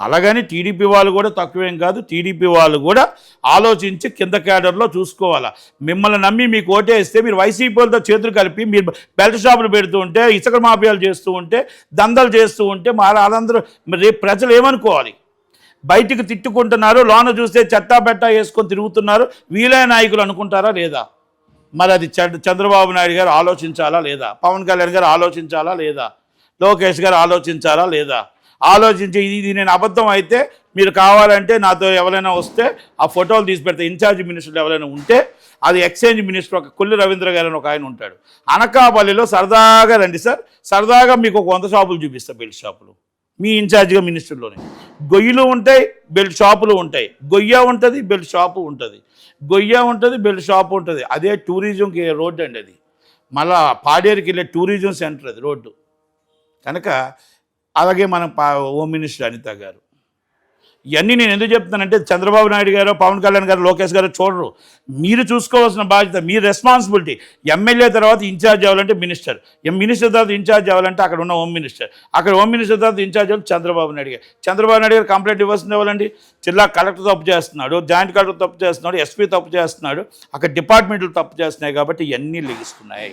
అలాగని టీడీపీ వాళ్ళు కూడా తక్కువేం కాదు. టీడీపీ వాళ్ళు కూడా ఆలోచించి కింద క్యాడర్లో చూసుకోవాలా. మిమ్మల్ని నమ్మి మీకు ఓటేస్తే మీరు వైసీపీ వాళ్ళతో చేతులు కలిపి మీరు బెల్ట్ షాపులు పెడుతూ ఉంటే, ఇసుక మాఫియాలు చేస్తూ ఉంటే, దందలు చేస్తూ ఉంటే వాళ్ళందరూ రేపు ప్రజలు ఏమనుకోవాలి? బయటికి తిట్టుకుంటున్నారు, లోన చూస్తే చట్టా బెట్టా వేసుకొని తిరుగుతున్నారు, వీలైన నాయకులు అనుకుంటారా లేదా? మరి అది చంద్రబాబు నాయుడు గారు ఆలోచించాలా లేదా? పవన్ కళ్యాణ్ గారు ఆలోచించాలా లేదా? లోకేష్ గారు ఆలోచించాలా లేదా? ఆలోచించి ఇది నేను అబద్ధం అయితే మీరు కావాలంటే నాతో ఎవరైనా వస్తే ఆ ఫోటోలు తీసి పెడితే, ఇన్ఛార్జ్ మినిస్టర్లు ఎవరైనా ఉంటే, అది ఎక్స్చేంజ్ మినిస్టర్ ఒక కొల్లి రవీంద్ర గారు అని ఒక ఆయన ఉంటాడు, అనకాపల్లిలో సరదాగా రండి సార్, సరదాగా మీకు ఒక 100 షాపులు చూపిస్తా, బెల్ట్ షాపులు మీ ఇన్ఛార్జిగా మినిస్టర్లోనే. గొయ్యిలు ఉంటాయి, బెల్ట్ షాపులు ఉంటాయి. గొయ్య ఉంటుంది, బెల్ట్ షాపు ఉంటుంది. గొయ్య ఉంటుంది, బెల్ట్ షాపు ఉంటుంది. అదే టూరిజంకి రోడ్డు అండి అది. మళ్ళా పాడేరుకి వెళ్ళే టూరిజం సెంటర్ అది రోడ్డు. కనుక అలాగే మన హోమ్ మినిస్టర్ అనిత గారు. ఇవన్నీ నేను ఎందుకు చెప్తానంటే, చంద్రబాబు నాయుడు గారు, పవన్ కళ్యాణ్ గారు, లోకేష్ గారు చూడరు. మీరు చూసుకోవాల్సిన బాధ్యత, మీ రెస్పాన్సిబిలిటీ. ఎమ్మెల్యే తర్వాత ఇన్ఛార్జ్ అవ్వాలంటే మినిస్టర్, మినిస్టర్ తర్వాత ఇన్ఛార్జ్ అవ్వాలంటే అక్కడ ఉన్న హోమ్ మినిస్టర్, అక్కడ హోమ్ మినిస్టర్ తర్వాత ఇన్ఛార్జ్ అవ్వాలి చంద్రబాబు నాయుడు గారు. చంద్రబాబు నాయుడు గారు కంప్లైంట్ ఇవ్వాల్సింది ఇవ్వాలండి. జిల్లా కలెక్టర్ తప్పు చేస్తున్నాడు, జాయింట్ కలెక్టర్ తప్పు చేస్తున్నాడు, ఎస్పీ తప్పు చేస్తున్నాడు, అక్కడ డిపార్ట్మెంట్లు తప్పు చేస్తున్నాయి. కాబట్టి ఇవన్నీ లెగిస్తున్నాయి.